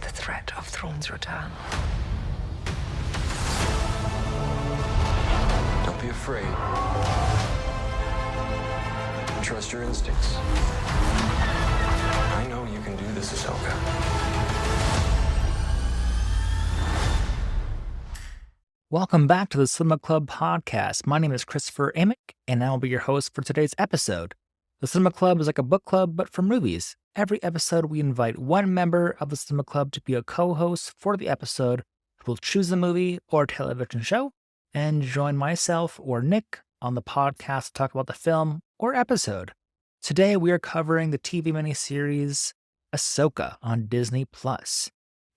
the threat of Thrawn's return. Don't be afraid. Trust your instincts. I know you can do this, Ahsoka. Welcome back to the Cinema Club podcast. My name is Christopher Amick, and I will be your host for today's episode. The Cinema Club is like a book club, but for movies. Every episode, we invite one member of the Cinema Club to be a co-host for the episode who will choose a movie or television show and join myself or Nick on the podcast to talk about the film or episode. Today, we are covering the TV miniseries Ahsoka on Disney+.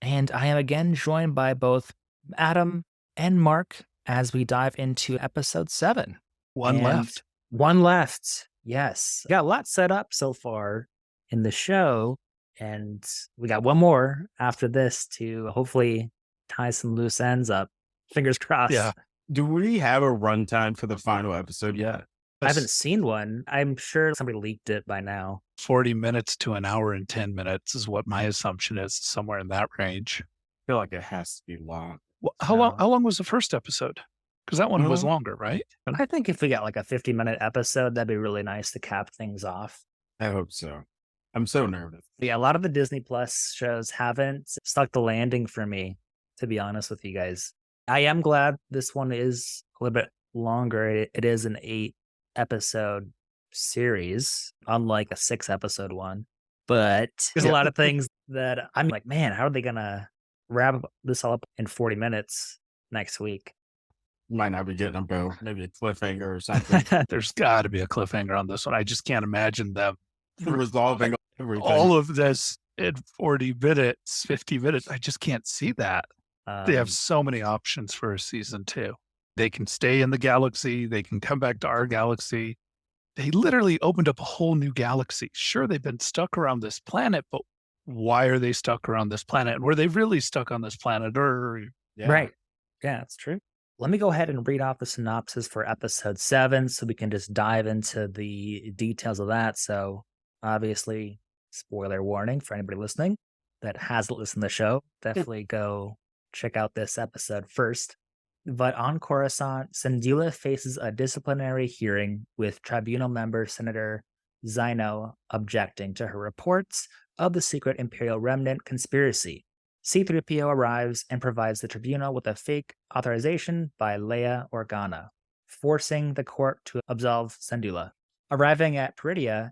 And I am again joined by both Adam and Mark as we dive into episode 7. One left. One left. Yes. Got a lot set up so far in the show, and we got one more after this to hopefully tie some loose ends up. Fingers crossed. Yeah. Do we have a runtime for the final episode yet? I haven't seen one. I'm sure somebody leaked it by now. 40 minutes to an hour and 10 minutes is what my assumption is, somewhere in that range. I feel like it has to be long. Well, how long was the first episode? Because that one was longer, right? I think if we got like a 50-minute episode, that'd be really nice to cap things off. I hope so. I'm so nervous. Yeah, a lot of the Disney Plus shows haven't stuck the landing for me, to be honest with you guys. I am glad this one is a little bit longer. It is an 8-episode series, unlike a 6-episode one. But there's a lot of things that I'm like, man, how are they going to wrap this all up in 40 minutes next week? Might not be getting a bow, maybe a cliffhanger or something. There's got to be a cliffhanger on this one. I just can't imagine them Resolving everything. all of this in 40 minutes, 50 minutes. I just can't see that. They have so many options for a season 2. They can stay in the galaxy. They can come back to our galaxy. They literally opened up a whole new galaxy. Sure, they've been stuck around this planet, but why are they stuck around this planet? And were they really stuck on this planet? Right. Yeah, that's true. Let me go ahead and read off the synopsis for episode 7 so we can just dive into the details of that. So obviously, spoiler warning for anybody listening that hasn't listened to the show. Definitely go check out this episode first. But on Coruscant, Syndulla faces a disciplinary hearing with tribunal member Senator Zino objecting to her reports of the secret Imperial Remnant conspiracy. C-3PO arrives and provides the tribunal with a fake authorization by Leia Organa, forcing the court to absolve Syndulla. Arriving at Peridia,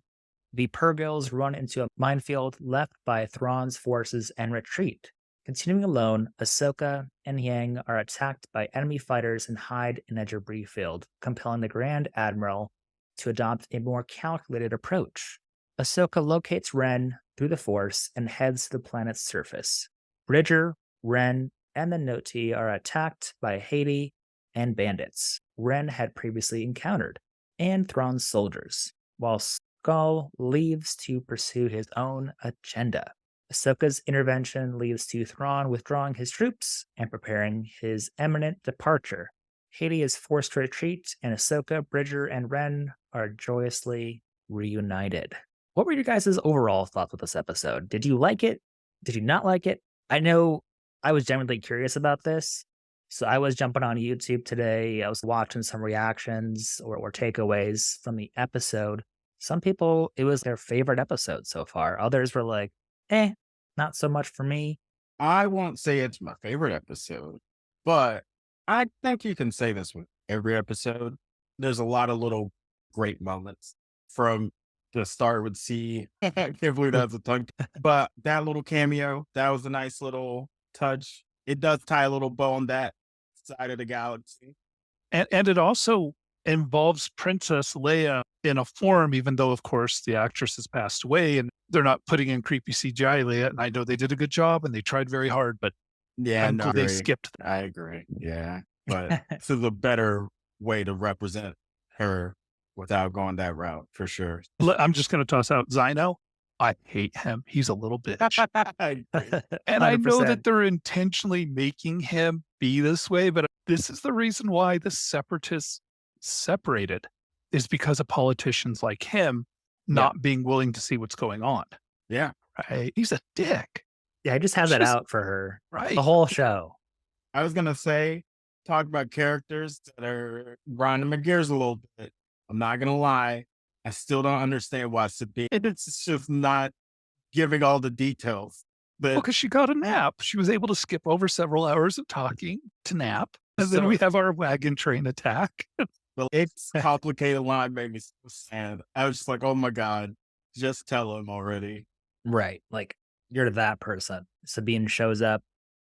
the Purgils run into a minefield left by Thrawn's forces and retreat. Continuing alone, Ahsoka and Yang are attacked by enemy fighters and hide in a debris field, compelling the Grand Admiral to adopt a more calculated approach. Ahsoka locates Ren through the Force and heads to the planet's surface. Bridger, Ren, and the Noti are attacked by Haiti and bandits Ren had previously encountered, and Thrawn's soldiers, while Skull leaves to pursue his own agenda. Ahsoka's intervention leads to Thrawn withdrawing his troops and preparing his imminent departure. Haiti is forced to retreat, and Ahsoka, Bridger, and Ren are joyously reunited. What were your guys' overall thoughts with this episode? Did you like it? Did you not like it? I know I was genuinely curious about this, so I was jumping on YouTube today. I was watching some reactions or takeaways from the episode. Some people, it was their favorite episode so far. Others were like, not so much for me. I won't say it's my favorite episode, but I think you can say this with every episode. There's a lot of little great moments from the start with C. I can't believe that's a tongue. But that little cameo, that was a nice little touch. It does tie a little bow on that side of the galaxy. And it also involves Princess Leia in a form, even though, of course, the actress has passed away and they're not putting in creepy CGI Leia. And I know they did a good job and they tried very hard, but yeah, they skipped that. I agree. Yeah. But this is a better way to represent her without going that route, for sure. I'm just going to toss out Zino. I hate him. He's a little bitch. And I know that they're intentionally making him be this way, but this is the reason why the separatists separated, is because of politicians like him not being willing to see what's going on. Yeah. Right? He's a dick. Yeah, he just has it Just- out for her. Right. The whole show. I was gonna say, talk about characters that are grinding my gears a little bit. I'm not gonna lie. I still don't understand why Sabine it's just not giving all the details. Well, But because she got a nap. She was able to skip over several hours of talking to nap. And then So- we have our wagon train attack. the it's complicated line made me so sad. I was just like, oh my God, just tell him already. Right. Like, you're that person. Sabine shows up,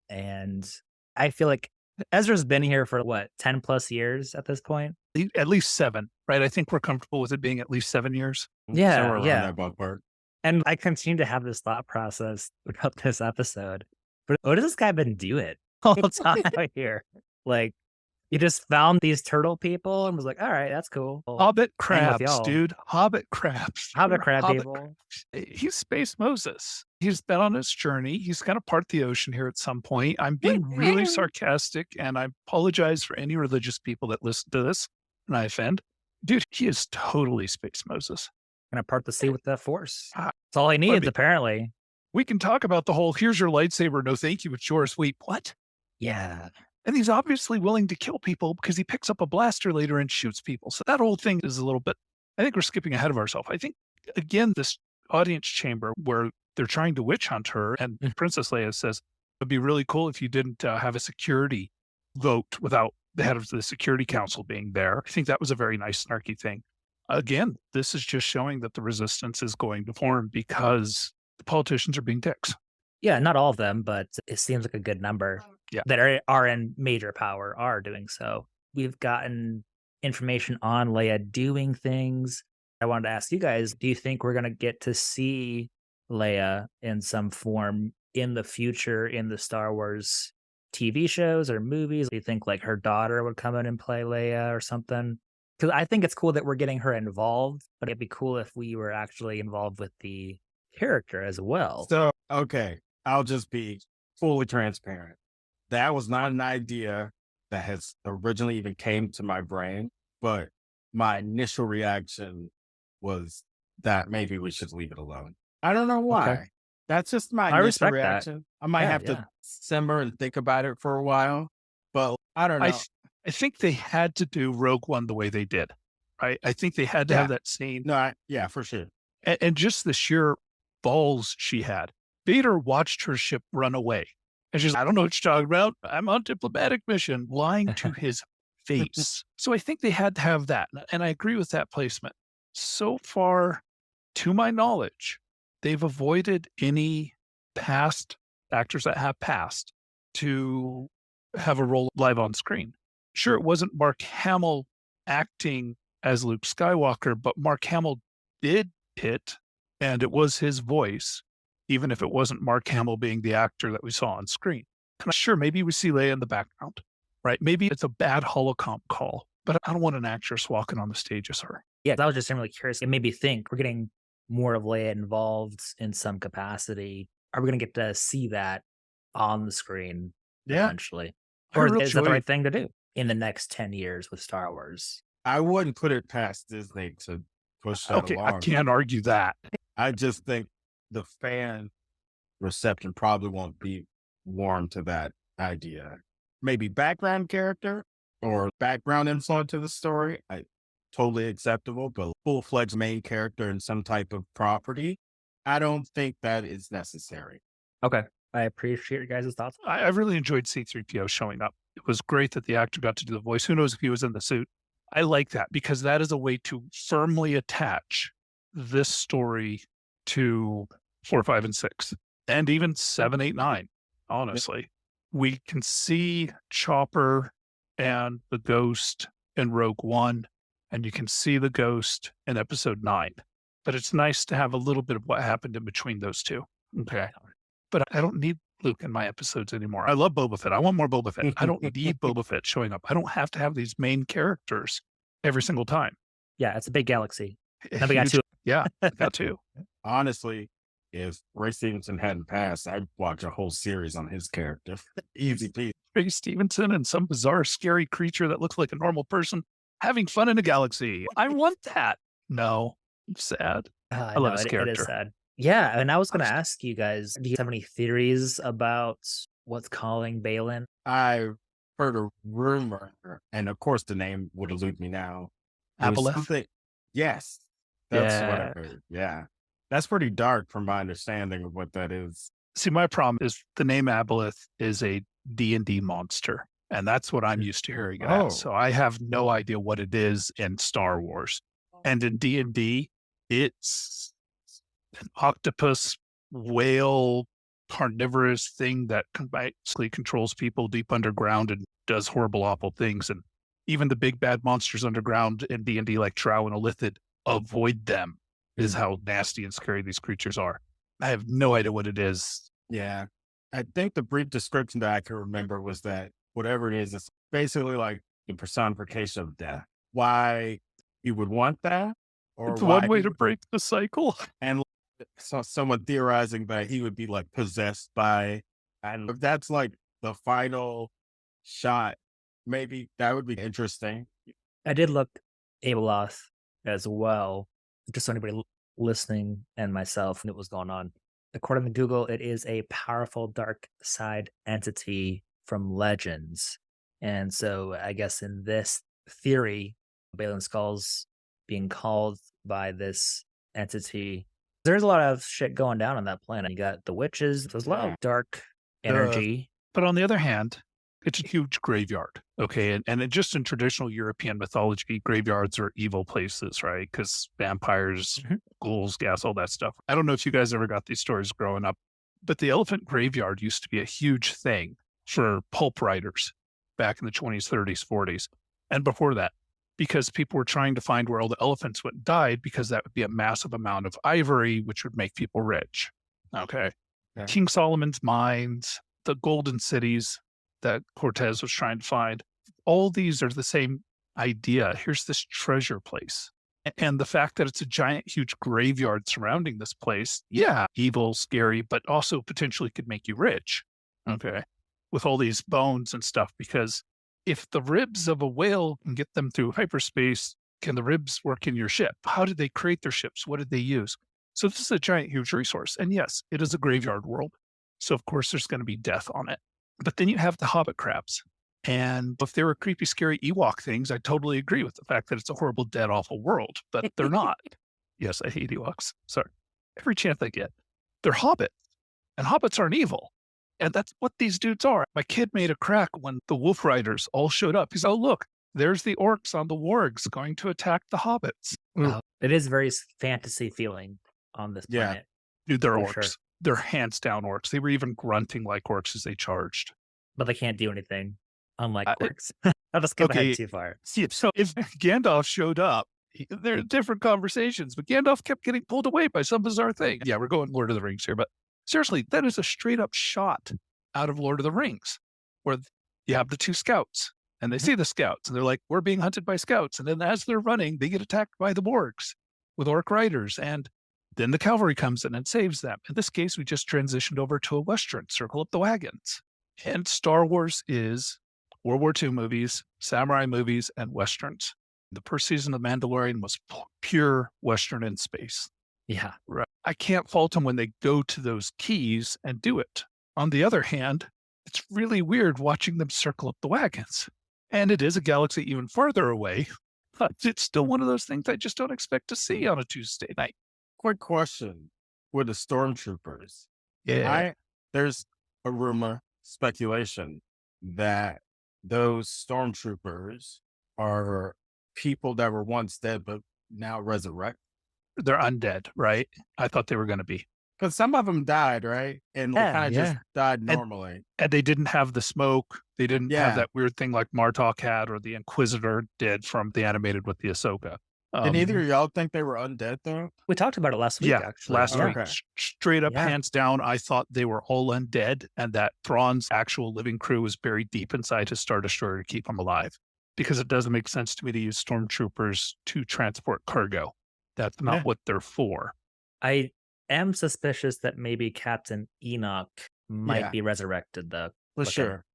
and I feel like Ezra's been here for what, 10 plus years at this point? At least 7, right? I think we're comfortable with it being at least 7 years. Yeah, Somewhere around yeah. that ballpark. And I continue to have this thought process throughout this episode. But what has this guy been doing all the time here? Like, he just found these turtle people and was like, all right, that's cool. Hobbit hang with crabs, y'all. dude. Hobbit crabs. Hobbit crab Hobbit people. He's Space Moses. He's been on his journey. He's going to part the ocean here at some point. I'm being really sarcastic, and I apologize for any religious people that listen to this and I offend. Dude, he is totally Space Moses. Gonna part the sea with the force. Ah, That's all he needs, mean- apparently. We can talk about the whole, here's your lightsaber, no thank you, it's yours. Wait, what? Yeah. And he's obviously willing to kill people because he picks up a blaster later and shoots people. So that whole thing is a little bit, I think we're skipping ahead of ourselves. I think, again, this audience chamber where they're trying to witch hunt her, and Princess Leia says, it'd be really cool if you didn't have a security vote without the head of the Security Council being there. I think that was a very nice, snarky thing. Again, this is just showing that the resistance is going to form because the politicians are being dicks. Yeah, not all of them, but it seems like a good number Yeah. that are in major power are doing so. We've gotten information on Leia doing things. I wanted to ask you guys, do you think we're going to get to see Leia in some form in the future in the Star Wars TV shows or movies? Do you think like her daughter would come in and play Leia or something? Because I think it's cool that we're getting her involved, but it'd be cool if we were actually involved with the character as well. So, okay, I'll just be fully transparent. That was not an idea that has originally even came to my brain, but my initial reaction was that maybe we should leave it alone. I don't know why. Okay. That's just my I initial respect that. reaction. I might Yeah, have yeah. to simmer and think about it for a while, but I don't know. I think they had to do Rogue One the way they did, right? I think they had to have that scene. No, yeah, for sure. And just the sheer balls she had. Vader watched her ship run away. And she's, I don't know what you're talking about. I'm on diplomatic mission, lying to his face. So I think they had to have that. And I agree with that placement. So far, to my knowledge, they've avoided any past actors that have passed to have a role live on screen. Sure, it wasn't Mark Hamill acting as Luke Skywalker, but Mark Hamill did it, and it was his voice, even if it wasn't Mark Hamill being the actor that we saw on screen. And sure, maybe we see Leia in the background, right? Maybe it's a bad holocom call, but I don't want an actress walking on the stage as her. Yeah, I was just really curious. It made me think we're getting more of Leia involved in some capacity. Are we going to get to see that on the screen eventually? Or is that the right thing to do in the next 10 years with Star Wars? I wouldn't put it past Disney to push that Okay, along. I can't argue that. I just think the fan reception probably won't be warm to that idea. Maybe background character or background influence to the story, totally acceptable, but full-fledged main character in some type of property, I don't think that is necessary. Okay. I appreciate your guys' thoughts. I really enjoyed C-3PO showing up. It was great that the actor got to do the voice. Who knows if he was in the suit? I like that because that is a way to firmly attach this story to 4, 5, and 6, and even 7, 8, 9. Honestly, we can see Chopper and the Ghost in Rogue One, and you can see the Ghost in Episode 9. But it's nice to have a little bit of what happened in between those two. Okay. But I don't need Luke in my episodes anymore. I love Boba Fett. I want more Boba Fett. I don't need Boba Fett showing up. I don't have to have these main characters every single time. Yeah, it's a big galaxy. Now we got Huge- two. Yeah, got two. Honestly, if Ray Stevenson hadn't passed, I'd watch a whole series on his character. Easy peasy. Ray Stevenson and some bizarre, scary creature that looks like a normal person having fun in a galaxy. I want that. No, I'm sad. I love his It is character. sad. Yeah, and I was gonna ask you guys, do you have any theories about what's calling Balin? I've heard a rumor, and of course the name would elude me now. It was Aboleth? something. Yes, that's what I Yeah. heard. Yeah, that's pretty dark from my understanding of what that is. See, my problem is the name Aboleth is a D&D monster, and that's what I'm used to hearing it as. Oh, So I have no idea what it is in Star Wars. And in D&D, it's an octopus, whale, carnivorous thing that basically controls people deep underground and does horrible, awful things. And even the big bad monsters underground in D&D, like Trow and Illithid, avoid them, is how nasty and scary these creatures are. I have no idea what it is. yeah. I think the brief description that I can remember was that whatever it is, it's basically like the personification of death. Why you would want that, or It's one why way he to break the cycle. and saw someone theorizing that he would be like possessed by, and if that's like the final shot, maybe that would be interesting. I did look Abeloth as well, just so anybody listening and myself knew what was going on. According to Google, it is a powerful dark side entity from Legends. And so I guess in this theory, Balin Skull's being called by this entity. There's a lot of shit going down on that planet. You got the witches, there's a lot Yeah. of dark energy. But on the other hand, it's a huge graveyard. Okay. And just in traditional European mythology, graveyards are evil places, right? Because vampires, Mhm. ghouls, gas, all that stuff. I don't know if you guys ever got these stories growing up, but the elephant graveyard used to be a huge thing for pulp writers back in the 20s, 30s, 40s. And before that, because people were trying to find where all the elephants went and died, because that would be a massive amount of ivory, which would make people rich. Okay. Yeah. King Solomon's mines, the golden cities that Cortez was trying to find, all these are the same idea. Here's this treasure place. And the fact that it's a giant, huge graveyard surrounding this place, yeah, evil, scary, but also potentially could make you rich. Okay. With all these bones and stuff, because if the ribs of a whale can get them through hyperspace, can the ribs work in your ship? How did they create their ships? What did they use? So this is a giant, huge resource. And yes, it is a graveyard world. So of course there's going to be death on it. But then you have the hobbit crabs. And if they were creepy, scary Ewok things, I totally agree with the fact that it's a horrible, dead, awful world, but they're not. Yes, I hate Ewoks. Sorry. Every chance I get. They're hobbits, and hobbits aren't evil. And that's what these dudes are. My kid made a crack when the Wolf Riders all showed up. He's, oh, look, there's the orcs on the wargs going to attack the hobbits. It is very fantasy feeling on this Yeah. planet. Dude, they're For orcs. sure. They're hands down orcs. They were even grunting like orcs as they charged. But they can't do anything, unlike Uh, orcs. I'll just skip okay. ahead too far. See, so if Gandalf showed up, there are different conversations, but Gandalf kept getting pulled away by some bizarre thing. Yeah, we're going Lord of the Rings here, but seriously, that is a straight up shot out of Lord of the Rings, where you have the two scouts and they see the scouts and they're like, we're being hunted by scouts. And then as they're running, they get attacked by the wargs with orc riders. And then the cavalry comes in and saves them. In this case, we just transitioned over to a Western, circle up the wagons. And Star Wars is World War II movies, samurai movies, and Westerns. The first season of Mandalorian was pure Western in space. Yeah. Right. I can't fault them when they go to those keys and do it. On the other hand, it's really weird watching them circle up the wagons. And it is a galaxy even farther away, but it's still one of those things I just don't expect to see on a Tuesday night. Quick question with the stormtroopers. Yeah. There's a rumor, speculation that those stormtroopers are people that were once dead but now resurrect. They're undead, right? I thought they were going to be. Because some of them died, right? And Yeah, kind of just died normally. And they didn't have the smoke. They didn't Yeah. have that weird thing like Martok had or the Inquisitor did from the animated with the Ahsoka. Did either of y'all think they were undead though? We talked about it last week, Yeah, actually. last Yeah. week, Okay. straight up, Yeah. hands down, I thought they were all undead and that Thrawn's actual living crew was buried deep inside his Star Destroyer to keep him alive. Because it doesn't make sense to me to use stormtroopers to transport cargo. That's not Yeah. what they're for. I am suspicious that maybe Captain Enoch might Yeah. be resurrected, though. For Looking- sure.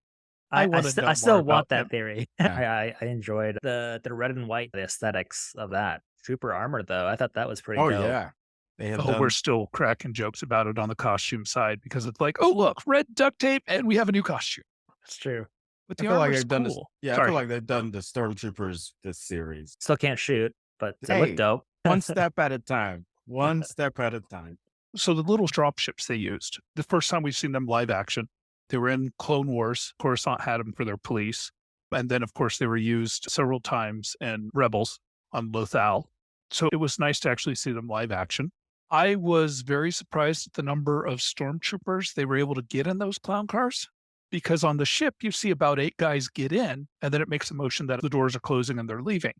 I wanna know I still more want about that him. theory. Yeah. I enjoyed the red and white, the aesthetics of that. Trooper armor, though. I thought that was pretty Oh dope. yeah. They have Oh, we're done. still cracking jokes about it on the costume side because it's like, oh, look, red duct tape, and we have a new costume. That's true. But I the feel like armor's they've done this. cool. Yeah, I Sorry. feel like they've done the stormtroopers this series. Still can't shoot, but they look Hey, dope. one step at a time. One step at a time. So the little drop ships they used, the first time we've seen them live action, they were in Clone Wars. Coruscant had them for their police. And then, of course, they were used several times in Rebels on Lothal. So it was nice to actually see them live action. I was very surprised at the number of stormtroopers they were able to get in those clown cars, because on the ship, you see about 8 guys get in, and then it makes a motion that the doors are closing and they're leaving.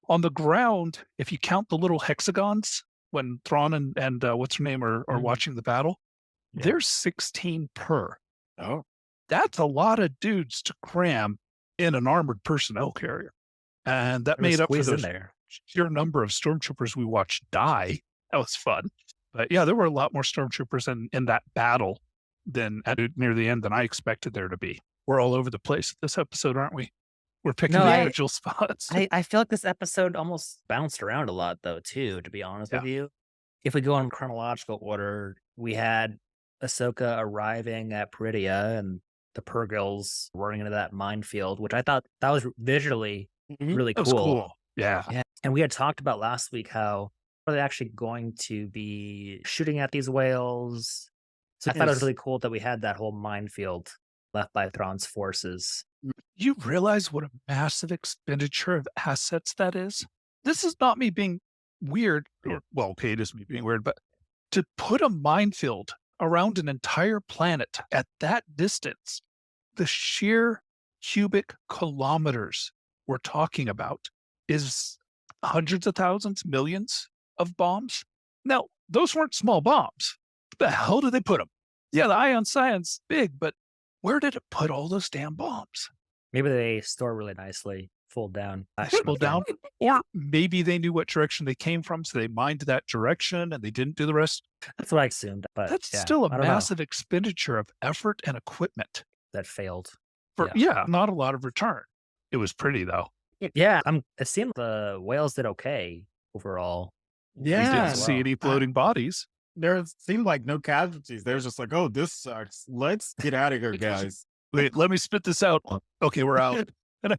On the ground, if you count the little hexagons, when Thrawn and what's her name are watching the battle, there's 16 per. Oh, That's a lot of dudes to cram in an armored personnel carrier. And that made up for Squeeze in those there. sheer number of stormtroopers we watched die. That was fun. But yeah, there were a lot more stormtroopers in that battle than near the end than I expected there to be. We're all over the place this episode, aren't we? We're picking No, the I- individual spots. I feel like this episode almost bounced around a lot, though, too, to be honest with you. If we go in chronological order, we had Ahsoka arriving at Peridia and the Purgils running into that minefield, which I thought that was visually really That was cool. cool. Yeah. Yeah. And we had talked about last week how are they actually going to be shooting at these whales? So I thought it was Yes. really cool that we had that whole minefield left by Thrawn's forces. You realize what a massive expenditure of assets that is? This is not me being weird. Or, well, okay, it is me being weird, but to put a minefield around an entire planet at that distance, the sheer cubic kilometers we're talking about is hundreds of thousands, millions of bombs. Now, those weren't small bombs. Where the hell did they put them? Yeah, the ion science big, but where did it put all those damn bombs? Maybe they store really nicely, fold down. Pull down, or maybe they knew what direction they came from, so they mined that direction and they didn't do the rest. That's what I assumed. But That's yeah, still a I don't know. massive expenditure of effort and equipment That failed. for not a lot of return. It was pretty though. Yeah, it seemed the whales did okay overall. We yeah. didn't see well. any floating bodies. There seemed like no casualties. They're just like, oh, this sucks. Let's get out of here, guys. Wait, let me spit this out. Okay, we're out. And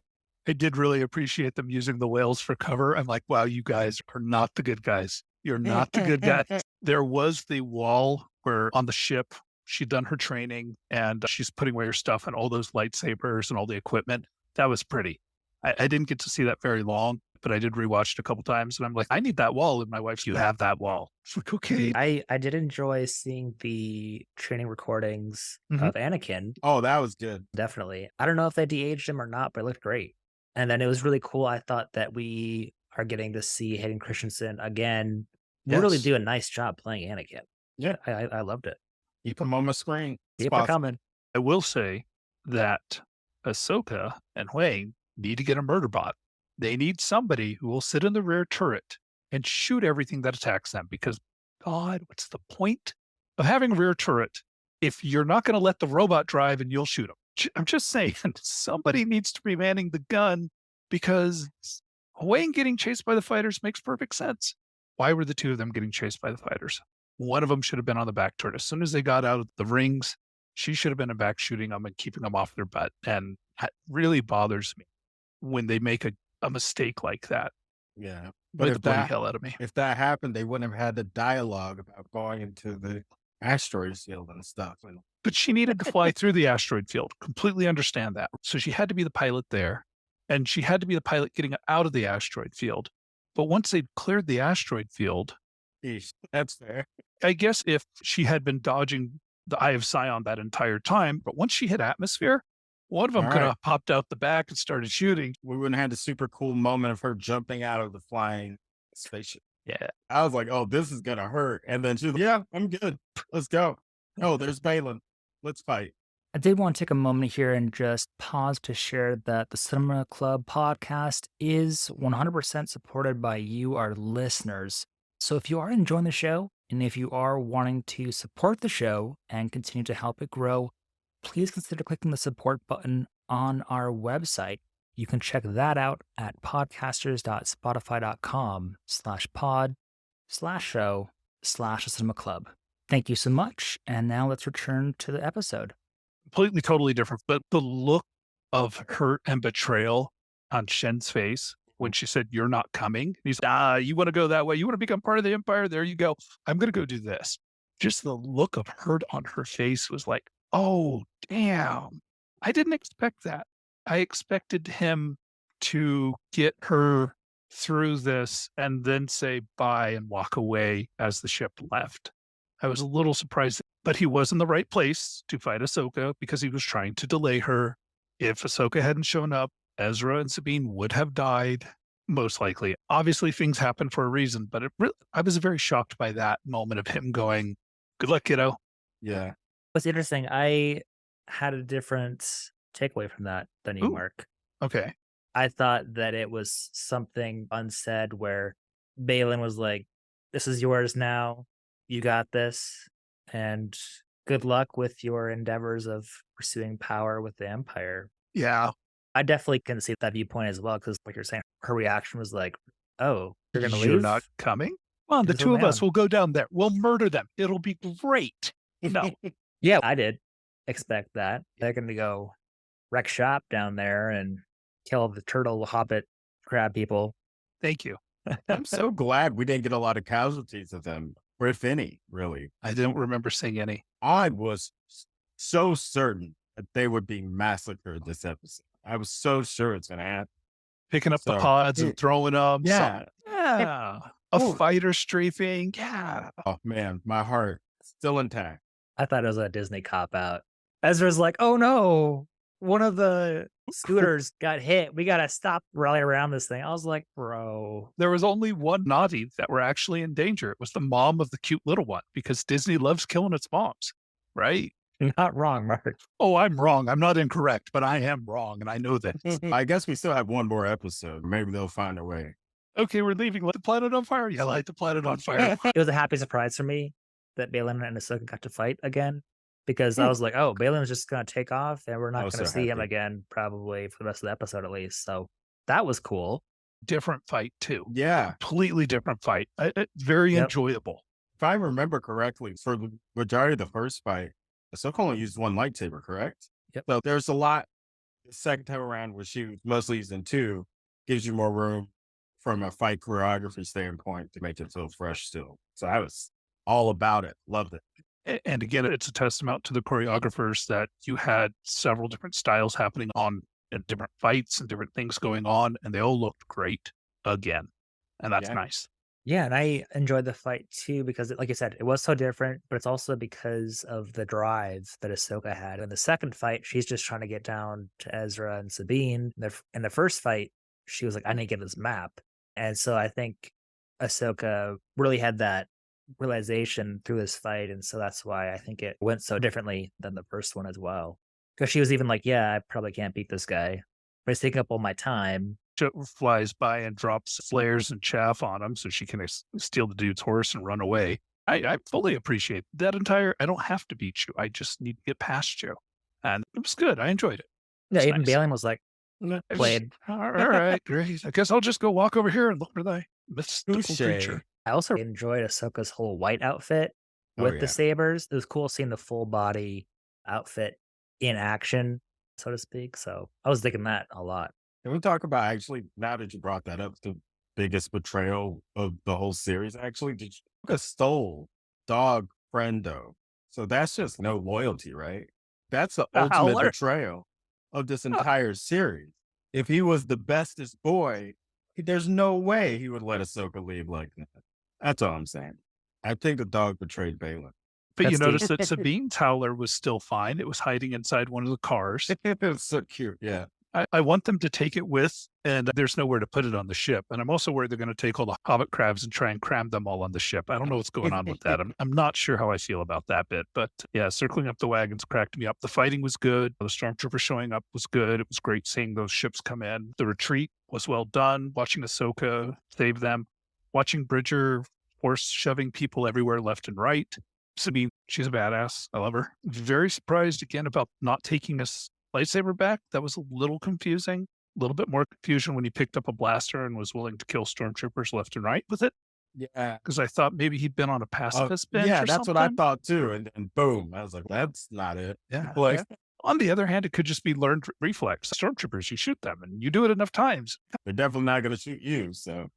I did really appreciate them using the whales for cover. I'm like, wow, you guys are not the good guys. You're not the good guys. There was the wall where on the ship, she'd done her training and she's putting away her stuff and all those lightsabers and all the equipment. That was pretty. I didn't get to see that very long, but I did rewatch it a couple times and I'm like, I need that wall. And my wife's, you have that wall. It's like, okay. I did enjoy seeing the training recordings Mhm. of Anakin. Oh, that was good. Definitely. I don't know if they de-aged him or not, but it looked great. And then it was really cool. I thought that we are getting to see Hayden Christensen again really Yes. do a nice job playing Anakin. Yeah. I loved it. Keep them on my screen. Keep it Spots. coming. I will say that Ahsoka and Huang need to get a murder bot. They need somebody who will sit in the rear turret and shoot everything that attacks them because, God, what's the point of having a rear turret if you're not going to let the robot drive and you'll shoot them? I'm just saying, somebody needs to be manning the gun because Huang getting chased by the fighters makes perfect sense. Why were the two of them getting chased by the fighters? One of them should have been on the back turret. As soon as they got out of the rings, she should have been in back shooting them and keeping them off their butt. And that really bothers me when they make a mistake like that. Yeah. But But the if bloody that, hell out of me. if that happened, they wouldn't have had the dialogue about going into the asteroid field and stuff. And But she needed to fly through the asteroid field. Completely understand that. So she had to be the pilot there. And she had to be the pilot getting out of the asteroid field. But once they'd cleared the asteroid field, Eesh, that's fair. I guess if she had been dodging the Eye of Sion that entire time, but once she hit atmosphere, one of them All could right. have popped out the back and started shooting. We wouldn't have had the super cool moment of her jumping out of the flying spaceship. Yeah. I was like, oh, this is going to hurt. And then she was like, yeah, I'm good. Let's go. Oh, there's Balin. Let's fight. I did want to take a moment here and just pause to share that the Cinema Club podcast is 100% supported by you, our listeners. So if you are enjoying the show and if you are wanting to support the show and continue to help it grow, please consider clicking the support button on our website. You can check that out at podcasters.spotify.com/pod/show/support. slash the cinema club. Thank you so much. And now let's return to the episode. Completely, totally different. But the look of hurt and betrayal on Shen's face when she said, "You're not coming." He's, you want to go that way? You want to become part of the Empire? There you go. I'm going to go do this. Just the look of hurt on her face was like, oh, damn. I didn't expect that. I expected him to get her through this and then say bye and walk away as the ship left. I was a little surprised, but he was in the right place to fight Ahsoka because he was trying to delay her. If Ahsoka hadn't shown up, Ezra and Sabine would have died, most likely. Obviously, things happen for a reason, but I was very shocked by that moment of him going, "Good luck, kiddo." Yeah. What's interesting, I had a different takeaway from that than you, Ooh. Mark. Okay. I thought that it was something unsaid where Balin was like, "This is yours now. You got this. And good luck with your endeavors of pursuing power with the Empire." Yeah. I definitely can see that viewpoint as well, because like you're saying, her reaction was like, "Oh, you're gonna You're leave? not coming? Come on, the Just two of us around." will go down there. We'll murder them. It'll be great. No. Yeah, I did expect that. They're gonna go wreck shop down there and kill the turtle hobbit crab people. Thank you. I'm so glad we didn't get a lot of casualties of them, or if any, really. I didn't remember seeing any. I was so certain that they would be massacred this episode. I was so sure it's going to happen. Picking up the So, pods and throwing them. Yeah. Yeah. A Ooh. fighter strafing. Yeah. Oh, man, my heart still intact. I thought it was a Disney cop out. Ezra's like, "Oh no, one of the scooters got hit. We gotta stop rally around this thing." I was like, bro. There was only one naughty that were actually in danger. It was the mom of the cute little one because Disney loves killing its moms. Right? You're not wrong, Mark. Oh, I'm wrong. I'm not incorrect, but I am wrong. And I know this. I guess we still have one more episode. Maybe they'll find a way. Okay, we're leaving. Light the planet on fire. Yeah, light the planet on fire. It was a happy surprise for me that Balin and Ahsoka got to fight again, because I was like, oh, Balin's just gonna take off and we're not was gonna so see him happy. again probably for the rest of the episode at least. So that was cool. Different fight, too. Yeah. Completely different fight. Very Yep. enjoyable. If I remember correctly, for the majority of the first fight, Ahsoka only used one lightsaber, correct? Yep. So there's a lot the second time around where she was mostly using two, gives you more room from a fight choreography standpoint to make it feel fresh still. So I was all about it. Loved it. And again, it's a testament to the choreographers that you had several different styles happening on and different fights and different things going on, and they all looked great again. And that's Yeah. nice. Yeah, and I enjoyed the fight too because, like I said, it was so different, but it's also because of the drive that Ahsoka had. In the second fight, she's just trying to get down to Ezra and Sabine. In the first fight, she was like, "I need to get this map," and so I think Ahsoka really had that realization through this fight, and so that's why I think it went so differently than the first one as well. Because she was even like, "Yeah, I probably can't beat this guy, but it's taking up all my time." Ship flies by and drops flares and chaff on him so she can steal the dude's horse and run away. I fully appreciate that entire, I don't have to beat you. I just need to get past you. And it was good. I enjoyed it. Yeah, It's even nice. Balin was like, It was- played. All right, great. I guess I'll just go walk over here and look for the mystical Touche. creature. I also enjoyed Ahsoka's whole white outfit Oh, with yeah. the sabers. It was cool seeing the full body outfit in action, so to speak. So I was digging that a lot. Can we talk about actually, now that you brought that up, the biggest betrayal of the whole series? Actually, Ahsoka stole dog Friendo. So that's just no loyalty, right? That's the ultimate Howler. betrayal of this entire series. If he was the bestest boy, there's no way he would let Ahsoka leave like that. That's all I'm saying. I think the dog betrayed Balin. But you That's the- notice that Sabine's howler was still fine. It was hiding inside one of the cars. It's so cute. Yeah. I want them to take it with, and there's nowhere to put it on the ship. And I'm also worried they're going to take all the hobbit crabs and try and cram them all on the ship. I don't know what's going on with that. I'm not sure how I feel about that bit. But yeah, circling up the wagons cracked me up. The fighting was good. The stormtrooper showing up was good. It was great seeing those ships come in. The retreat was well done. Watching Ahsoka save them. Watching Bridger force shoving people everywhere left and right. Sabine, she's a badass. I love her. Very surprised again about not taking us lightsaber back. That was a little confusing. A little bit more confusion when he picked up a blaster and was willing to kill stormtroopers left and right with it. Yeah. because I thought maybe he'd been on a pacifist bench Yeah, or that's something. what I thought too. And then boom, I was like, that's not it. Yeah. Like, on the other hand, it could just be learned reflex. Stormtroopers, you shoot them and you do it enough times. They're definitely not going to shoot you. So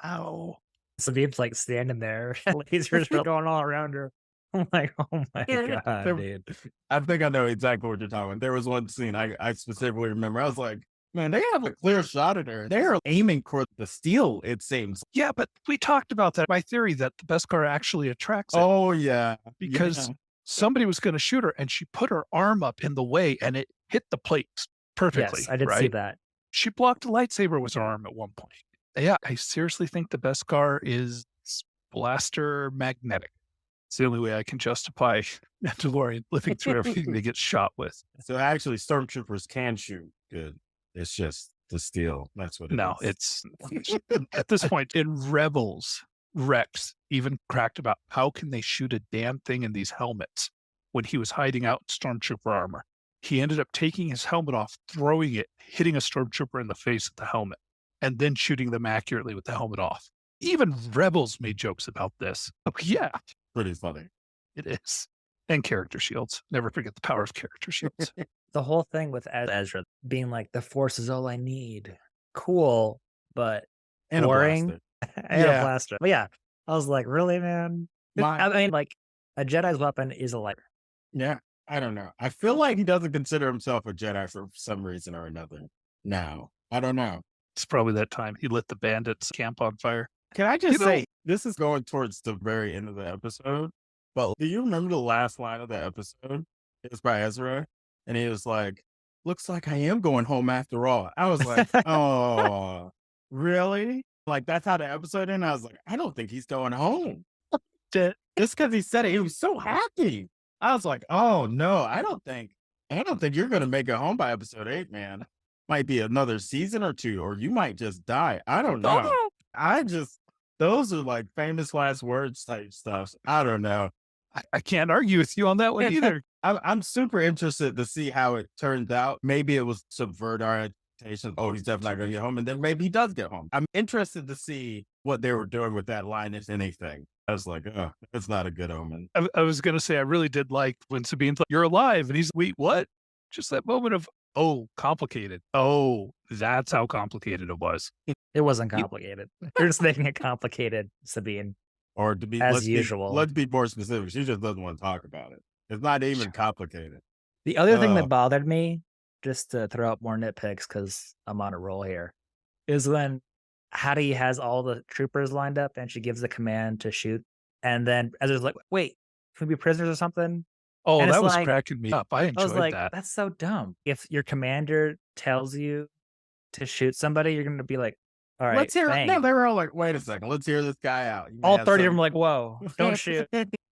Wow. Sabine's like standing there, lasers are going all around her. I'm like, oh my God, dude. I think I know exactly what you're talking about. There was one scene I specifically remember. I was like, man, they have a clear shot at her. They're aiming for the steel, it seems. Yeah, but we talked about that. My theory that the Beskar actually attracts it Oh, yeah. because Yeah. somebody was going to shoot her and she put her arm up in the way and it hit the plates perfectly. Yes, I did right? see that. She blocked a lightsaber with her arm at one point. Yeah, I seriously think the Beskar is blaster magnetic. It's the only way I can justify Mandalorian living through everything they get shot with. So actually, stormtroopers can shoot good. It's just the steel. That's what it No, is. it's at this point in Rebels, Rex even cracked about how can they shoot a damn thing in these helmets when he was hiding out in stormtrooper armor. He ended up taking his helmet off, throwing it, hitting a stormtrooper in the face with the helmet, and then shooting them accurately with the helmet off. Even Rebels made jokes about this. Oh, yeah, pretty funny. it is. And character shields. Never forget the power of character shields. The whole thing with Ezra being like, the Force is all I need. Cool, but And boring. a blaster. And a Yeah. blaster. But yeah, I was like, really, man? I mean, like, a Jedi's weapon is a lighter. Yeah, I don't know. I feel like he doesn't consider himself a Jedi for some reason or another. Now, I don't know. It's probably that time he lit the bandits' camp on fire. Can I just You know- say, this is going towards the very end of the episode, but do you remember the last line of the episode? It was by Ezra, and he was like, looks like I am going home after all. I was like, oh, really? Like, that's how the episode ended? I was like, I don't think he's going home. Just because he said it, he was so happy. I was like, oh, no, I don't think you're going to make it home by episode 8, man. Might be another season or 2, or you might just die. I don't know. Those are like famous last words type stuff. I don't know. I can't argue with you on that one either. I'm super interested to see how it turns out. Maybe it was subvert our expectations. Oh, he's definitely not going to get home. And then maybe he does get home. I'm interested to see what they were doing with that line, if anything. I was like, oh, it's not a good omen. I was going to say, I really did like when Sabine's like, you're alive. And he's, wait, what? Just that moment of, oh, complicated. Oh, that's how complicated it was. It wasn't complicated. They're just making it complicated, Sabine. Or to be, As usual. let's be more specific. She just doesn't want to talk about it. It's not even complicated. The other thing that bothered me, just to throw up more nitpicks because I'm on a roll here, is when Hattie has all the troopers lined up and she gives the command to shoot. And then Ezra's like, wait, can we be prisoners or something? Oh, And it's that was like- cracking me up. I I enjoyed was like, that. that's so dumb. If your commander tells you to shoot somebody, you're going to be like, all right, Let's hear it. thanks. No, they were all like, wait a second. Let's hear this guy out. You may All have 30 of them some- are like, whoa, don't shoot.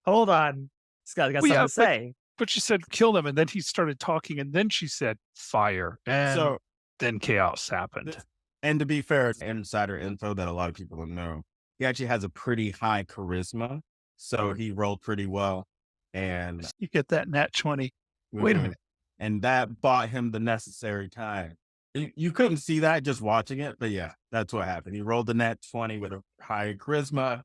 Hold on. This guy's got Well, yeah, something to say. But she said, kill them. And then he started talking. And then she said, fire. And So, then chaos happened. and to be fair, it's insider info that a lot of people don't know. He actually has a pretty high charisma. So he rolled pretty well. And You get that nat 20. Wait a minute. And that bought him the necessary time. You couldn't see that just watching it, but yeah, that's what happened. He rolled the nat 20 with a high charisma,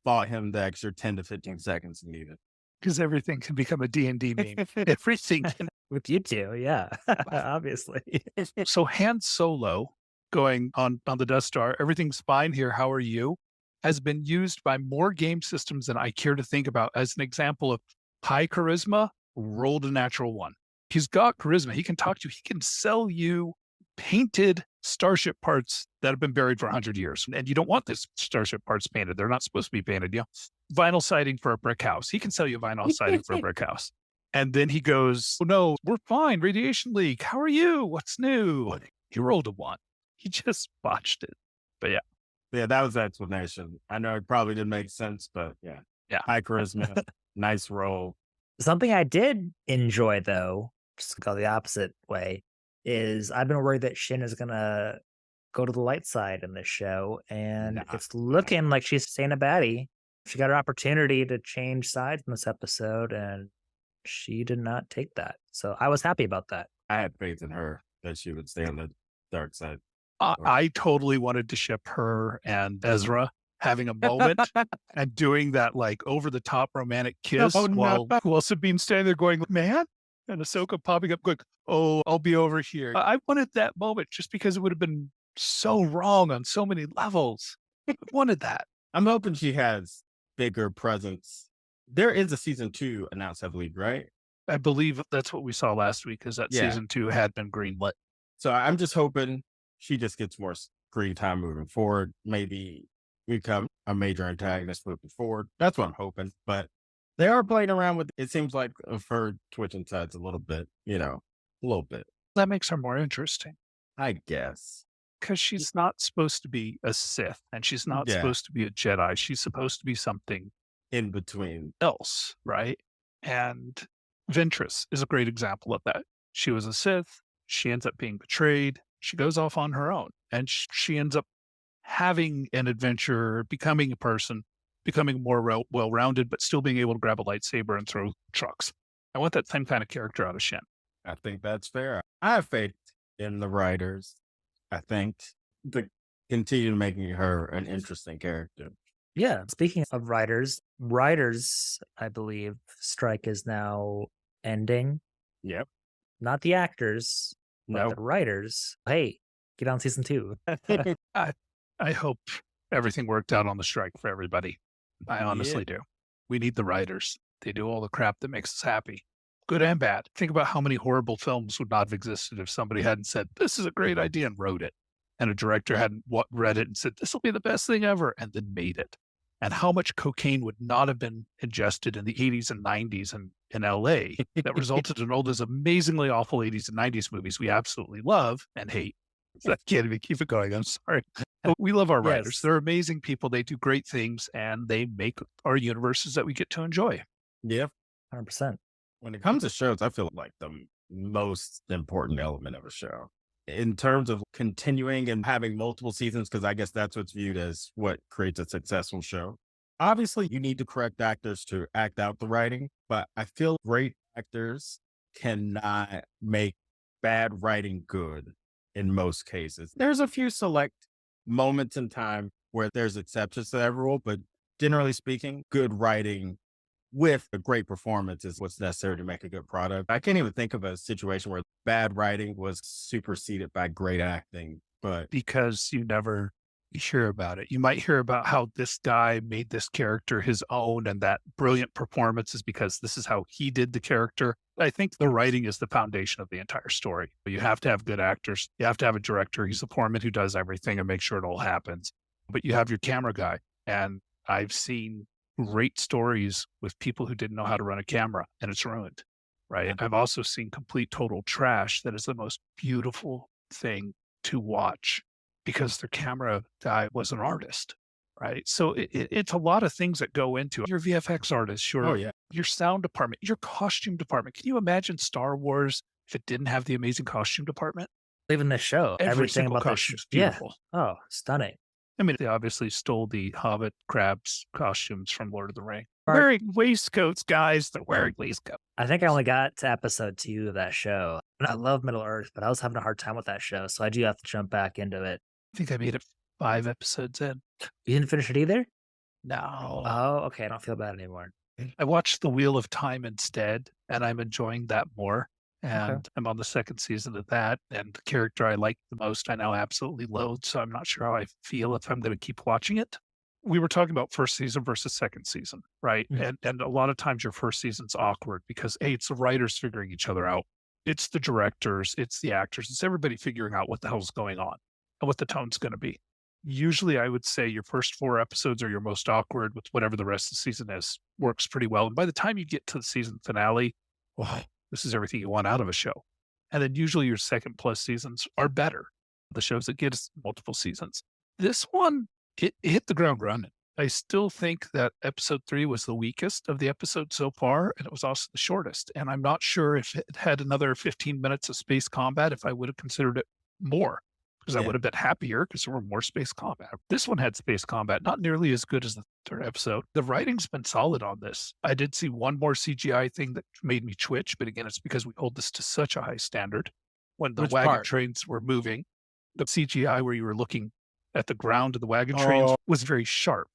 bought him the extra 10 to 15 seconds he needed. Because everything can become a D&D meme. Everything can. With you two, yeah, obviously. So Han Solo going on the Death Star, everything's fine here. How are you? Has been used by more game systems than I care to think about as an example of high charisma, rolled a natural one. He's got charisma. He can talk to you. He can sell you painted starship parts that have been buried for 100 years. And you don't want this starship parts painted. They're not supposed to be painted. You know, vinyl siding for a brick house. He can sell you vinyl siding for a brick house. And then he goes, oh, no, we're fine. Radiation leak. How are you? What's new? He rolled a 1. He just botched it. But yeah. Yeah, that was the explanation. I know it probably didn't make sense, but yeah. Yeah. High charisma, nice roll. Something I did enjoy, though, just to go the opposite way, is I've been worried that Shin is going to go to the light side in this show. And Nah. it's looking like she's staying a baddie. She got her opportunity to change sides in this episode, and she did not take that. So I was happy about that. I had faith in her that she would stay on the dark side. I totally wanted to ship her and Ezra having a moment and doing that like over the top romantic kiss Oh, no. while Sabine's standing there going, man, and Ahsoka popping up going, oh, I'll be over here. I wanted that moment just because it would have been so wrong on so many levels. I wanted that. I'm hoping she has bigger presence. There is a season 2 announced, I believe, right? I believe that's what we saw last week, is that Yeah. season 2 had been greenlit. So I'm just hoping she just gets more screen time moving forward. Maybe become a major antagonist moving forward. That's what I'm hoping. But they are playing around with it. Seems like of her twitching sides a little bit, a little bit. That makes her more interesting I guess. because she's not supposed to be a Sith and she's not Yeah. supposed to be a Jedi. She's supposed to be something In between. else, right? And Ventress is a great example of that. She was a Sith. She ends up being betrayed. She goes off on her own and she ends up having an adventure, becoming a person, becoming more well-rounded, but still being able to grab a lightsaber and throw trucks. I want that same kind of character out of Shin. I think that's fair. I have faith in the writers. I think to continue making her an interesting character. Yeah. Speaking of writers, I believe, strike is now ending. Yep. Not the actors, but No. the writers. Hey, get on season 2. I hope everything worked out on the strike for everybody. I honestly do. We need the writers. They do all the crap that makes us happy, good and bad. Think about how many horrible films would not have existed if somebody hadn't said, this is a great idea and wrote it. And a director hadn't read it and said, this will be the best thing ever, and then made it. And how much cocaine would not have been ingested in the 80s and 90s in LA that resulted in all those amazingly awful 80s and 90s movies we absolutely love and hate. I can't even keep it going. I'm sorry. But we love our writers. Yes. They're amazing people. They do great things and they make our universes that we get to enjoy. Yeah. 100%. When it comes to shows, I feel like the most important element of a show in terms of continuing and having multiple seasons, because I guess that's what's viewed as what creates a successful show. Obviously, you need the correct actors to act out the writing, but I feel great actors cannot make bad writing good in most cases. There's a few select moments in time where there's exceptions to that rule, but generally speaking, good writing with a great performance is what's necessary to make a good product. I can't even think of a situation where bad writing was superseded by great acting, but because you never hear about it. You might hear about how this guy made this character his own and that brilliant performance is because this is how he did the character. I think the writing is the foundation of the entire story. You have to have good actors. You have to have a director. He's the foreman who does everything and makes sure it all happens. But you have your camera guy. And I've seen great stories with people who didn't know how to run a camera and it's ruined, right? I've also seen complete total trash that is the most beautiful thing to watch because their camera guy was an artist, right? So it's a lot of things that go into it. Your VFX artist, your sound department, your costume department. Can you imagine Star Wars if it didn't have the amazing costume department? Even this show, Every everything single about the costume is beautiful. Yeah. Oh, stunning. I mean, they obviously stole the Hobbit crabs costumes from Lord of the Rings. Right. Wearing waistcoats, guys. They're wearing waistcoats. I think I only got to episode 2 of that show. And I love Middle Earth, but I was having a hard time with that show. So I do have to jump back into it. I think I made it 5 episodes in. You didn't finish it either? No. Oh, okay. I don't feel bad anymore. I watched The Wheel of Time instead, and I'm enjoying that more. And I'm on the 2nd season of that. And the character I like the most, I now absolutely loathe. So I'm not sure how I feel if I'm going to keep watching it. We were talking about first season versus 2nd season, right? Mhm. And a lot of times your first season's awkward because, A, it's the writers figuring each other out. It's the directors, it's the actors, it's everybody figuring out what the hell's going on and what the tone's going to be. Usually I would say your first 4 episodes are your most awkward with whatever the rest of the season is. Works pretty well. And by the time you get to the season finale, well, this is everything you want out of a show. And then usually your 2nd+ seasons are better. The shows that get us multiple seasons. This one, it hit the ground running. I still think that episode 3 was the weakest of the episodes so far, and it was also the shortest. And I'm not sure if it had another 15 minutes of space combat, if I would have considered it more, because I would have been happier because there were more space combat. This one had space combat, not nearly as good as the 3rd episode. The writing's been solid on this. I did see one more CGI thing that made me twitch, but again, it's because we hold this to such a high standard. When the wagon trains were moving, the CGI where you were looking at the ground of the wagon trains Oh. was very sharp.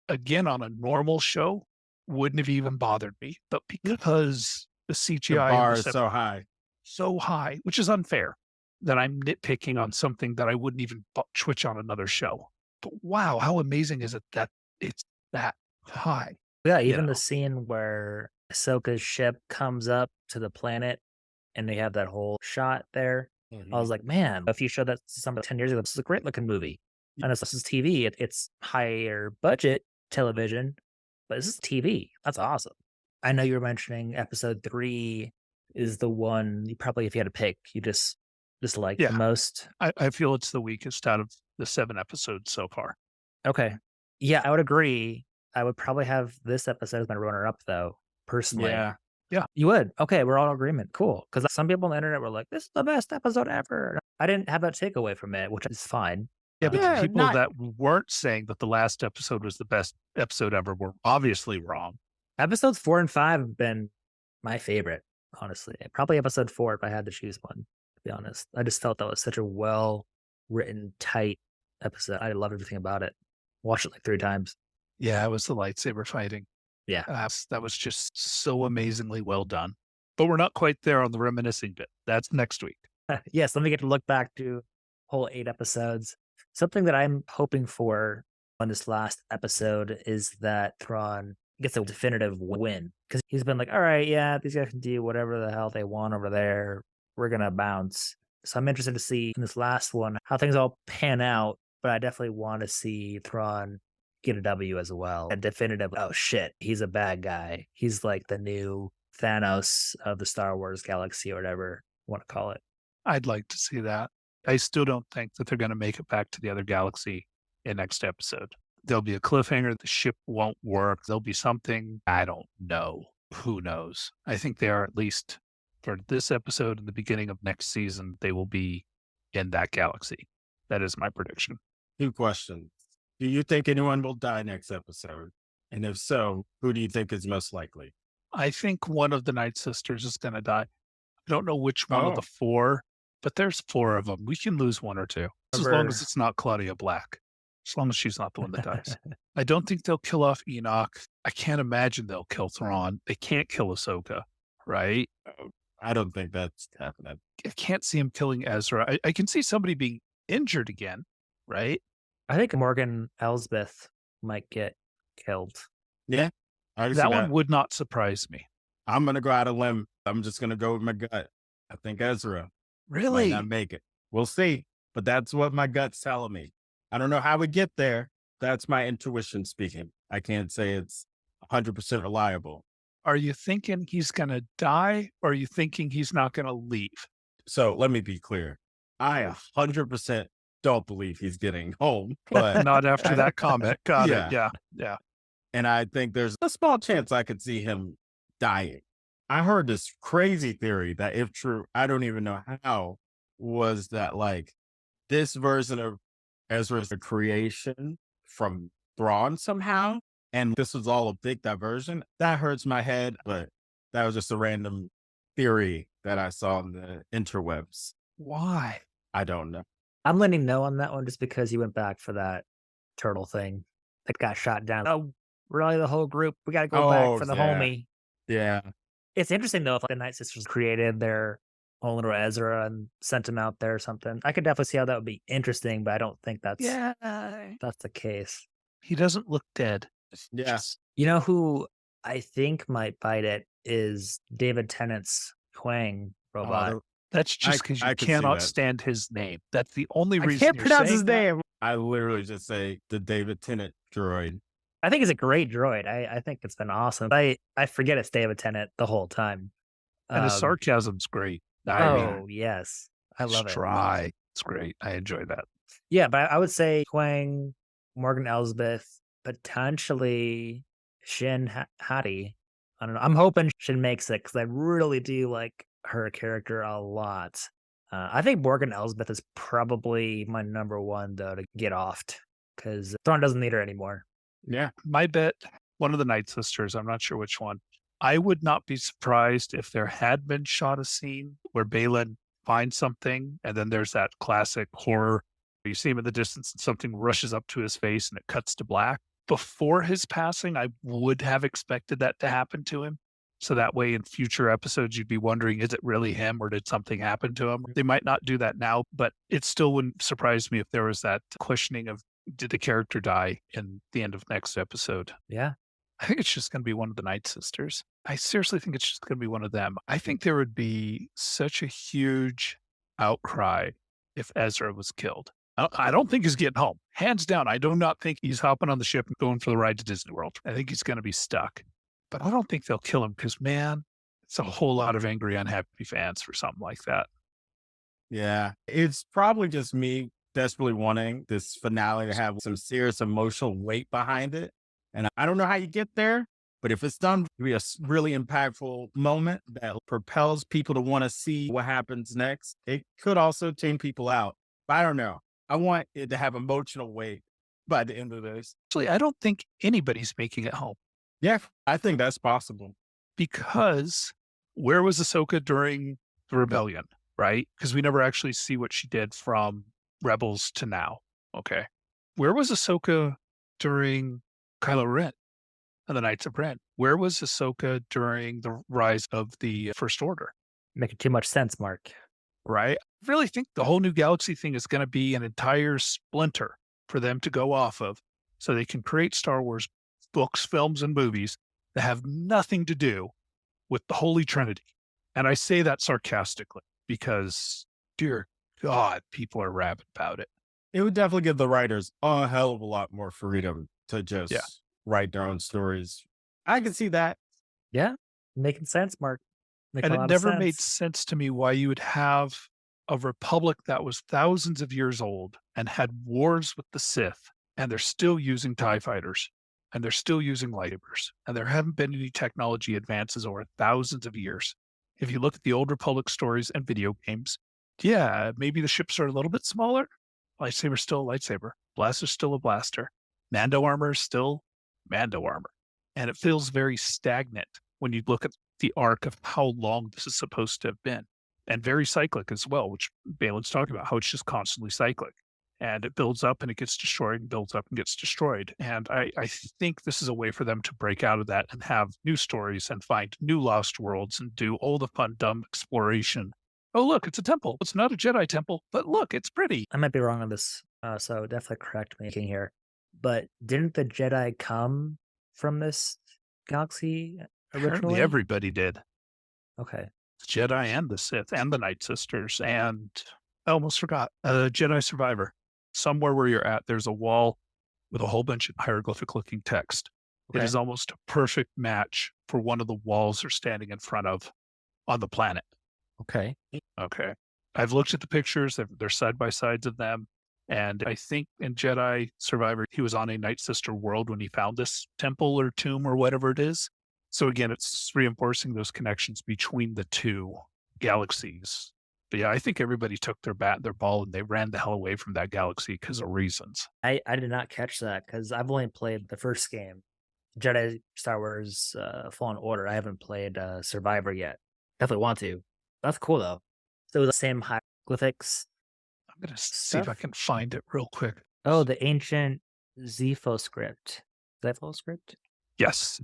Again, on a normal show, wouldn't have even bothered me. But because the The CGI in bar this is so high. so high, which is unfair, that I'm nitpicking on something that I wouldn't even twitch on another show. But wow, how amazing is it that it's that high? Yeah, You even know. the scene where Ahsoka's ship comes up to the planet and they have that whole shot there. I was like, man, if you showed that to somebody 10 years ago, this is a great looking movie. And this is TV. It's higher budget television, but this is TV. That's awesome. I know you were mentioning episode 3 is the one you probably, if you had to pick, you just like the Yeah. most. I feel it's the weakest out of the 7 episodes so far. Okay. Yeah, I would agree. I would probably have this episode as my runner up though, personally. Yeah. You would? Okay, we're all in agreement. Cool. Because some people on the internet were like, this is the best episode ever. I didn't have that takeaway from it, which is fine. Yeah, but Yeah, the people not- that weren't saying that the last episode was the best episode ever were obviously wrong. Episodes 4 and 5 have been my favorite, honestly. Probably episode 4 if I had to choose one, to be honest. I just felt that was such a well written, tight episode. I loved everything about it. Watched it like 3 times. Yeah, it was the lightsaber fighting. Yeah. That was just so amazingly well done. But we're not quite there on the reminiscing bit. That's next week. Yes, let me get to look back to whole 8 episodes. Something that I'm hoping for on this last episode is that Thrawn gets a definitive win. Because he's been like, all right, yeah, these guys can do whatever the hell they want over there. We're going to bounce. So I'm interested to see in this last one how things all pan out. But I definitely want to see Thrawn get a W as well. A definitive, oh shit, he's a bad guy. He's like the new Thanos of the Star Wars galaxy or whatever you want to call it. I'd like to see that. I still don't think that they're going to make it back to the other galaxy in next episode. There'll be a cliffhanger. The ship won't work. There'll be something. I don't know. Who knows? I think they are, at least for this episode and the beginning of next season, they will be in that galaxy. That is my prediction. 2 questions. Do you think anyone will die next episode? And if so, who do you think is most likely? I think one of the Night Sisters is going to die. I don't know which one of Oh. the 4, but there's 4 of them. We can lose 1 or 2. As long as it's not Claudia Black. As long as she's not the one that dies. I don't think they'll kill off Enoch. I can't imagine they'll kill Thrawn. They can't kill Ahsoka, right? I don't think that's happening. I can't see him killing Ezra. I can see somebody being injured again, right? I think Morgan Elsbeth might get killed. Yeah. I can see That one would not surprise me. I'm going to go out on a limb. I'm just going to go with my gut. I think Ezra might not make it. We'll see. But that's what my gut's telling me. I don't know how we get there. That's my intuition speaking. I can't say it's 100% reliable. Are you thinking he's going to die, or are you thinking he's not going to leave? So let me be clear. I 100% don't believe he's getting home, but Not after that comment. Got Yeah. it. Yeah. Yeah. and I think there's a small chance I could see him dying. I heard this crazy theory that, if true, I don't even know how, was that like this version of Ezra's a creation from Thrawn somehow, and this was all a big diversion. That hurts my head, but that was just a random theory that I saw on the interwebs. Why? I don't know. I'm leaning no on that one just because he went back for that turtle thing that got shot down. Oh, really? The whole group? We got to go back for the yeah. homie. Yeah. It's interesting though if the Night Sisters created their own little Ezra and sent him out there or something. I could definitely see how that would be interesting, but I don't think that's the case. He doesn't look dead. Yeah. Just- You know who I think might bite it is David Tennant's Quang robot. That's just because I you could see cannot that. stand his name. That's the only I reason can't you're pronounce saying his that. name. I literally just say the David Tennant droid. I think it's a great droid. I think it's been awesome. I forget it's David Tennant the whole time. And his Um, sarcasm's great. Oh, yes. I love it's it. dry. It's great. I enjoy that. Yeah, but I would say Quang, Morgan Elsbeth, potentially Shin Hati. I don't know. I'm hoping Shin makes it because I really do like her character a lot. I think Morgan Elsbeth is probably my number one, though, to get offed because Thrawn doesn't need her anymore. Yeah. My bet, one of the Night Sisters, I'm not sure which one. I would not be surprised if there had been shot a scene where Balin finds something, and then there's that classic horror You see him in the distance and something rushes up to his face and it cuts to black. Before his passing, I would have expected that to happen to him. So that way in future episodes, you'd be wondering, is it really him or did something happen to him? They might not do that now, but it still wouldn't surprise me if there was that questioning of, did the character die in the end of next episode? Yeah. I think it's just going to be one of the Night Sisters. I seriously think it's just going to be one of them. I think there would be such a huge outcry if Ezra was killed. I don't think he's getting home. Hands down, I do not think he's hopping on the ship and going for the ride to Disney World. I think he's going to be stuck. But I don't think they'll kill him because, man, it's a whole lot of angry, unhappy fans for something like that. Yeah. It's probably just me desperately wanting this finale to have some serious emotional weight behind it. And I don't know how you get there, but if it's done, it'll be a really impactful moment that propels people to want to see what happens next. It could also tune people out, but I don't know. I want it to have emotional weight by the end of this. Actually, I don't think anybody's making it home. Yeah, I think that's possible. Because where was Ahsoka during the rebellion, right? Because we never actually see what she did from Rebels to now. Okay. Where was Ahsoka during Kylo Ren and the Knights of Ren? Where was Ahsoka during the rise of the First Order? Making too much sense, Mark. Right? I really think the whole new galaxy thing is going to be an entire splinter for them to go off of so they can create Star Wars books, films, and movies that have nothing to do with the Holy Trinity. And I say that sarcastically because, dear God, people are rabid about it. It would definitely give the writers a hell of a lot more freedom to just write their own stories. I can see that. Yeah. Making sense, Mark. And it never made sense to me why you would have a republic that was thousands of years old and had wars with the Sith, and they're still using TIE fighters, and they're still using lightsabers, and there haven't been any technology advances over thousands of years. If you look at the old Republic stories and video games, yeah, maybe the ships are a little bit smaller. Lightsaber's still a lightsaber. Blaster's still a blaster. Mando armor is still Mando armor. And it feels very stagnant when you look at the arc of how long this is supposed to have been. And very cyclic as well, which Balin's talking about, how it's just constantly cyclic. And it builds up and it gets destroyed, and builds up and gets destroyed. And I think this is a way for them to break out of that and have new stories and find new lost worlds and do all the fun, dumb exploration. Oh, look, it's a temple. It's not a Jedi temple, but look, it's pretty. I might be wrong on this, so definitely correct me here. But didn't the Jedi come from this galaxy originally? Apparently everybody did. Okay. The Jedi and the Sith and the Night Sisters. And I almost forgot, a Jedi survivor. Somewhere where you're at, there's a wall with a whole bunch of hieroglyphic-looking text. Okay. It is almost a perfect match for one of the walls they're standing in front of on the planet. Okay. Okay. I've looked at the pictures. They're side-by-sides of them. And I think in Jedi Survivor, he was on a Night Sister world when he found this temple or tomb or whatever it is. So again, it's reinforcing those connections between the two galaxies. But yeah, I think everybody took their bat and their ball and they ran the hell away from that galaxy because of reasons. I did not catch that because I've only played the first game, Jedi Star Wars Fallen Order. I haven't played Survivor yet. Definitely want to. That's cool though. So the same hieroglyphics. I'm going to see if I can find it real quick. Oh, the ancient Zepho script. Zepho script? Yes.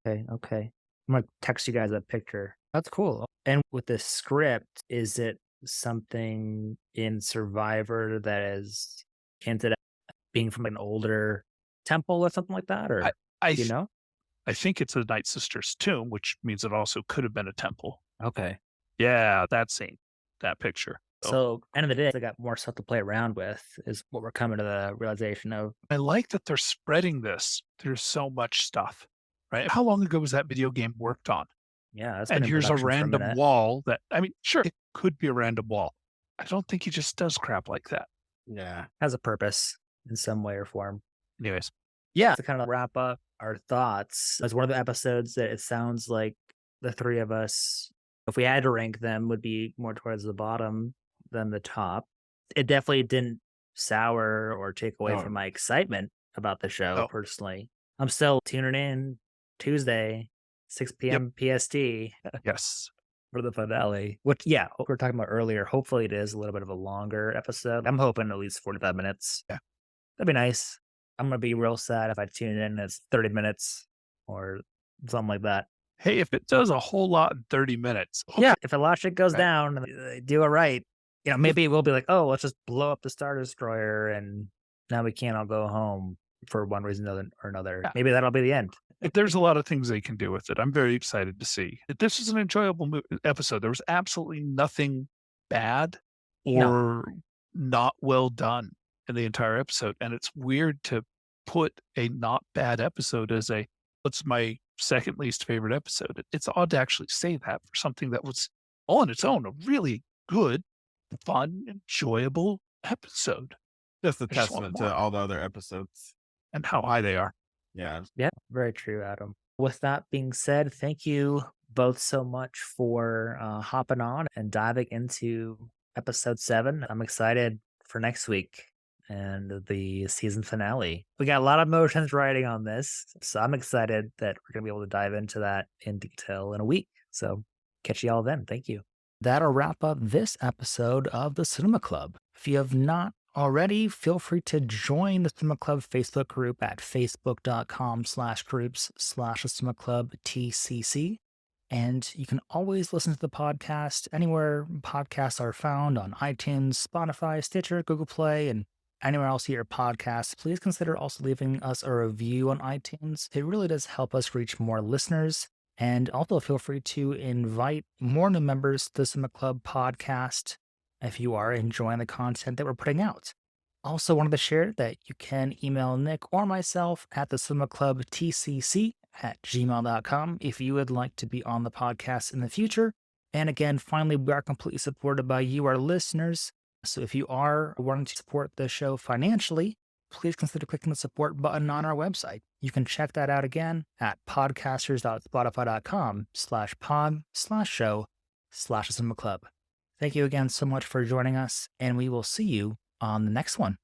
Okay. I'm going to text you guys a picture. That's cool. And with the script, is it something in Survivor that is hinted at being from an older temple or something like that? Or you know? I think it's a Night Sister's tomb, which means it also could have been a temple. Okay. Yeah, that scene, that picture. So, end of the day, they got more stuff to play around with, is what we're coming to the realization of. I like that they're spreading this. There's so much stuff, right? How long ago was that video game worked on? Yeah. And here's a random wall that, I mean, sure, it could be a random wall. I don't think he just does crap like that. Yeah. Has a purpose in some way or form. Anyways. Yeah. To kind of wrap up our thoughts, as one of the episodes that it sounds like the three of us, if we had to rank them, would be more towards the bottom than the top. It definitely didn't sour or take away from my excitement about the show, personally. I'm still tuning in Tuesday, 6 p.m. PST. Yes. for the finale. Which, yeah, we were talking about earlier. Hopefully, it is a little bit of a longer episode. I'm hoping at least 45 minutes. Yeah. That'd be nice. I'm gonna be real sad if I tune in and it's 30 minutes or something like that. Hey, if it does a whole lot in 30 minutes, Yeah, if a lot of shit goes Okay. down and they do it right, maybe it will be like, oh, let's just blow up the Star Destroyer and now we can't all go home for one reason or another. Yeah. Maybe that'll be the end. if there's a lot of things they can do with it. I'm very excited to see. This is an enjoyable episode. There was absolutely nothing bad or not well done in the entire episode. And it's weird to put a not bad episode as what's my second least favorite episode. It's odd to actually say that for something that was all on its own a really good, fun, enjoyable episode. Just a I just want testament more. to all the other episodes. And how high they are. Yeah. Yeah, very true, Adam. With that being said, thank you both so much for hopping on and diving into episode 7. I'm excited for next week and the season finale. We got a lot of emotions riding on this, so I'm excited that we're going to be able to dive into that in detail in a week. So catch you all then. Thank you. That'll wrap up this episode of the Cinema Club. If you have not already, feel free to join the Cinema Club Facebook group at facebook.com/groups/cinema-club-TCC. And you can always listen to the podcast anywhere podcasts are found on iTunes, Spotify, Stitcher, Google Play, and anywhere else you hear podcasts. Please consider also leaving us a review on iTunes. It really does help us reach more listeners. And also feel free to invite more new members to the Cinema Club podcast if you are enjoying the content that we're putting out. Also wanted to share that you can email Nick or myself at the cinemaclubtcc@gmail.com if you would like to be on the podcast in the future. And again, finally, we are completely supported by you, our listeners. So if you are wanting to support the show financially, please consider clicking the support button on our website. You can check that out again at podcasters.spotify.com/pod/show/cinema club. Thank you again so much for joining us, and we will see you on the next one.